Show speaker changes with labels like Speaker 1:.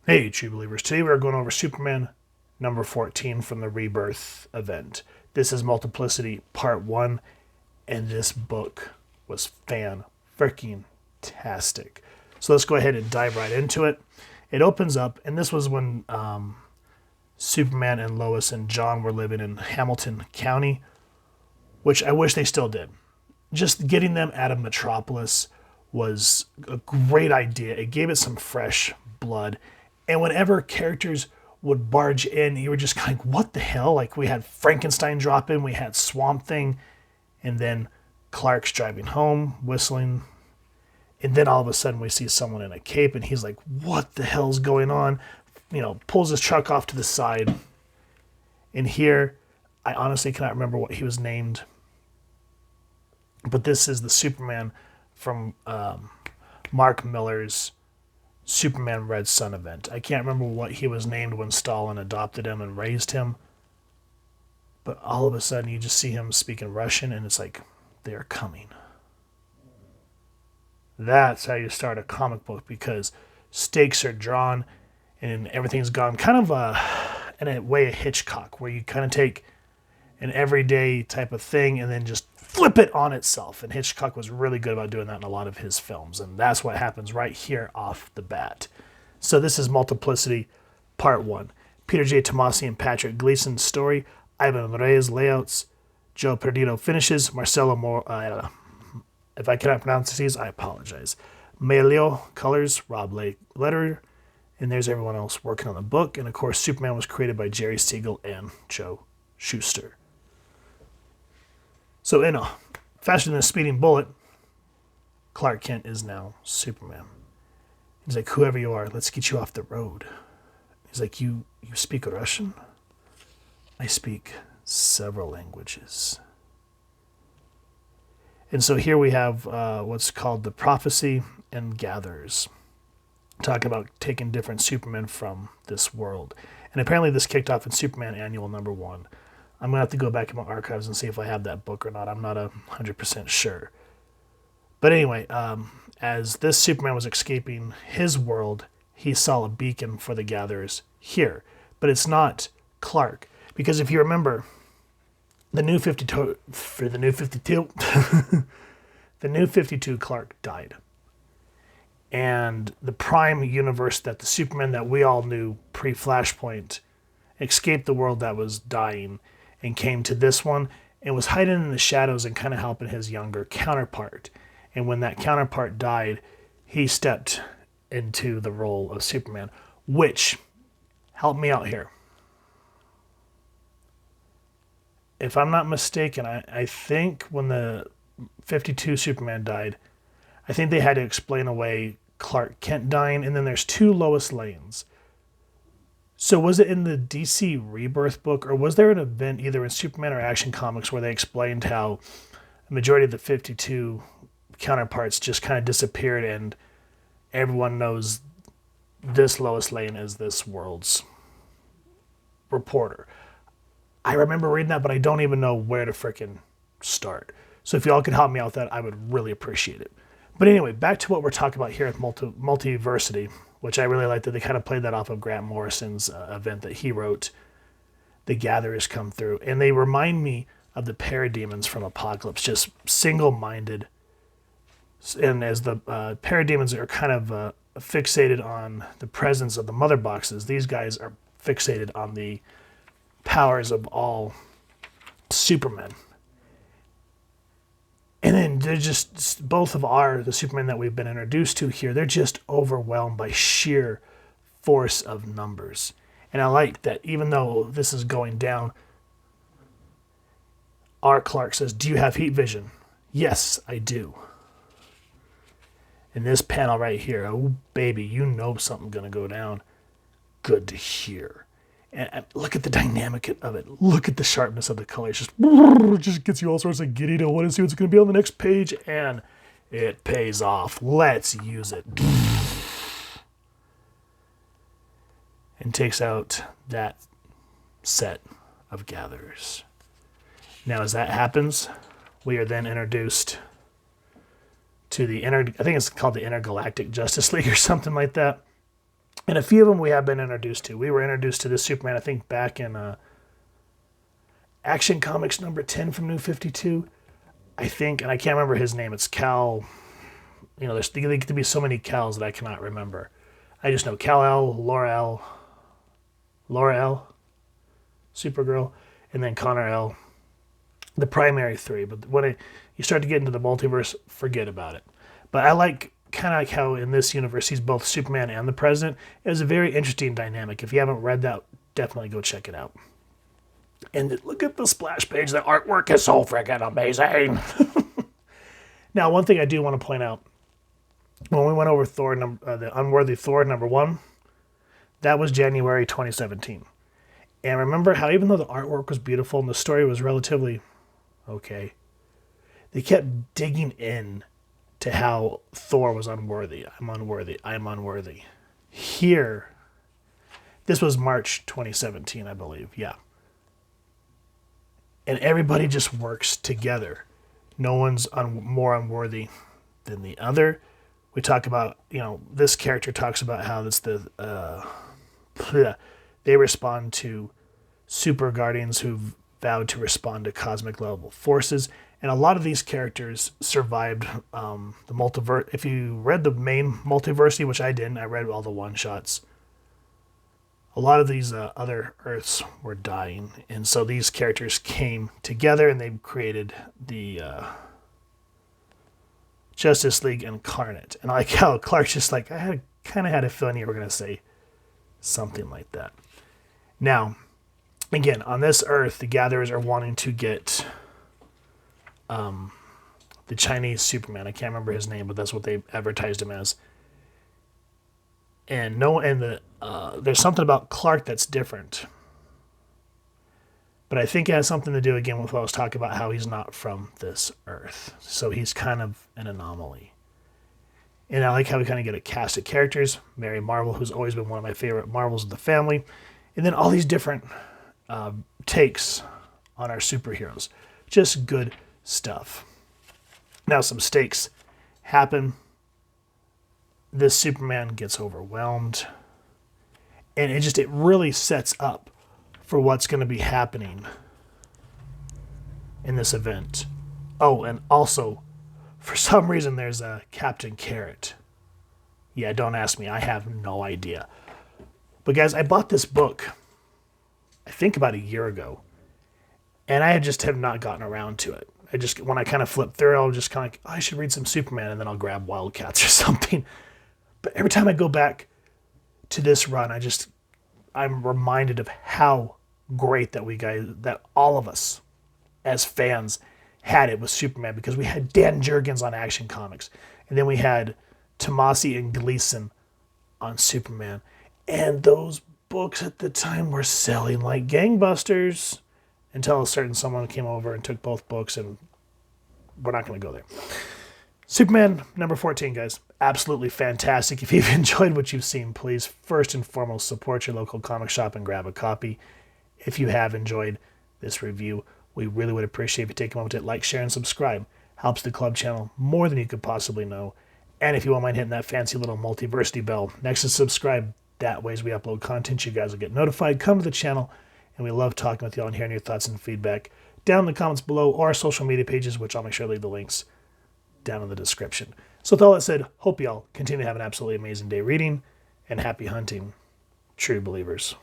Speaker 1: Hey, true believers. Today we are going over Superman number 14 from the Rebirth event. This is Multiplicity Part 1, and this book was fan-freaking-tastic. So let's go ahead and dive right into it. It opens up, and this was when Superman and Lois and John were living in Hamilton County, which I wish they still did. Just getting them out of Metropolis was a great idea. It gave it some fresh blood. And whenever characters would barge in, you were just kind of like, what the hell? Like, we had Frankenstein drop in, we had Swamp Thing, and then Clark's driving home, whistling. And then all of a sudden we see someone in a cape, and he's like, what the hell's going on? Pulls his truck off to the side. And here, I honestly cannot remember what he was named. But this is the Superman from Mark Millar's Superman Red Sun event. I can't remember what he was named when Stalin adopted him and raised him. But all of a sudden you just see him speaking Russian and it's like, they're coming. That's how you start a comic book, because stakes are drawn and everything's gone kind of in a way of Hitchcock, where you kind of take an everyday type of thing and then just flip it on itself. And Hitchcock was really good about doing that in a lot of his films. And that's what happens right here off the bat. So this is Multiplicity Part 1. Peter J. Tomasi and Patrick Gleason's story. Ivan Reyes layouts. Joe Perdido finishes. Marcelo Moore, if I cannot pronounce these, I apologize. Melio colors. Rob letterer. And there's everyone else working on the book. And of course, Superman was created by Jerry Siegel and Joe Shuster. So in a faster than a speeding bullet, Clark Kent is now Superman. He's like, whoever you are, let's get you off the road. He's like, you speak Russian? I speak several languages. And so here we have what's called the Prophecy and Gatherers, talking about taking different Supermen from this world. And apparently this kicked off in Superman Annual number 1. I'm going to have to go back in my archives and see if I have that book or not. I'm not 100% sure. But anyway, as this Superman was escaping his world, he saw a beacon for the Gatherers here. But it's not Clark. Because if you remember, the new 52, the new 52 Clark died. And the prime universe that the Superman that we all knew pre-Flashpoint escaped the world that was dying and came to this one and was hiding in the shadows and kind of helping his younger counterpart. And when that counterpart died, he stepped into the role of Superman, which, help me out here. If I'm not mistaken, I think when the 52 Superman died, I think they had to explain away Clark Kent dying, and then there's 2 Lois Lanes. So was it in the DC Rebirth book, or was there an event either in Superman or Action Comics where they explained how the majority of the 52 counterparts just kind of disappeared and everyone knows this Lois Lane is this world's reporter? I remember reading that, but I don't even know where to frickin' start. So if y'all could help me out with that, I would really appreciate it. But anyway, back to what we're talking about here at Multiversity, which I really like that they kind of played that off of Grant Morrison's event that he wrote. The Gatherers come through, and they remind me of the parademons from Apocalypse, just single-minded. And as the parademons are kind of fixated on the presence of the mother boxes, these guys are fixated on the powers of all Supermen. And then they're just, both of the Supermen that we've been introduced to here, they're just overwhelmed by sheer force of numbers. And I like that even though this is going down, our Clark says, do you have heat vision? Yes, I do. In this panel right here, oh baby, you know something's going to go down. Good to hear. And look at the dynamic of it. Look at the sharpness of the colors. It just gets you all sorts of giddy to want to see what's going to be on the next page. And it pays off. Let's use it. And takes out that set of gatherers. Now as that happens, we are then introduced to the I think it's called the Intergalactic Justice League or something like that. And a few of them we have been introduced to. We were introduced to this Superman, I think, back in Action Comics number 10 from New 52. I think, and I can't remember his name. It's Cal. There get to be so many Cals that I cannot remember. I just know Kal-El, Laura L, Supergirl, and then Connor L. The primary three. But when you start to get into the multiverse, forget about it. But I kind of like how in this universe he's both Superman and the President. It was a very interesting dynamic. If you haven't read that, definitely go check it out. And look at the splash page. The artwork is so freaking amazing. Now, one thing I do want to point out, when we went over the Unworthy Thor number 1, that was January 2017. And remember how even though the artwork was beautiful and the story was relatively okay, they kept digging in to how Thor was unworthy. I'm unworthy. I'm unworthy. Here, this was March 2017, I believe. Yeah. And everybody just works together. No one's more unworthy than the other. We talk about, this character talks about how they respond to super guardians who've vowed to respond to cosmic level forces. And a lot of these characters survived the multiverse. If you read the main Multiversity, which I didn't, I read all the one-shots. A lot of these other Earths were dying. And so these characters came together and they created the Justice League Incarnate. And I like how Clark's just like, I kind of had a feeling you were going to say something like that. Now, again, on this Earth, the Gatherers are wanting to get the Chinese Superman. I can't remember his name, but that's what they advertised him as. And there's something about Clark that's different. But I think it has something to do, again, with what I was talking about, how he's not from this Earth. So he's kind of an anomaly. And I like how we kind of get a cast of characters. Mary Marvel, who's always been one of my favorite Marvels of the family. And then all these different takes on our superheroes. Just good stuff. Now some stakes happen. This Superman gets overwhelmed. And it really sets up for what's going to be happening in this event. Oh, and also, for some reason, there's a Captain Carrot. Yeah, don't ask me. I have no idea. But guys, I bought this book, I think about a year ago, and I just have not gotten around to it. When I kind of flip through it, I'll just kind of like, I should read some Superman, and then I'll grab Wildcats or something. But every time I go back to this run, I'm reminded of how great that all of us as fans had it with Superman, because we had Dan Jurgens on Action Comics, and then we had Tomasi and Gleason on Superman, and those books at the time were selling like gangbusters until a certain someone came over and took both books, and we're not going to go there. Superman number 14, guys. Absolutely fantastic. If you've enjoyed what you've seen, please first and foremost support your local comic shop and grab a copy. If you have enjoyed this review, we really would appreciate if you take a moment to like, share, and subscribe. Helps the club channel more than you could possibly know. And if you won't mind hitting that fancy little Multiversity bell next to subscribe, that way as we upload content, you guys will get notified. Come to the channel, and we love talking with y'all and hearing your thoughts and feedback down in the comments below, or our social media pages, which I'll make sure to leave the links down in the description. So with all that said, hope y'all continue to have an absolutely amazing day reading, and happy hunting, true believers.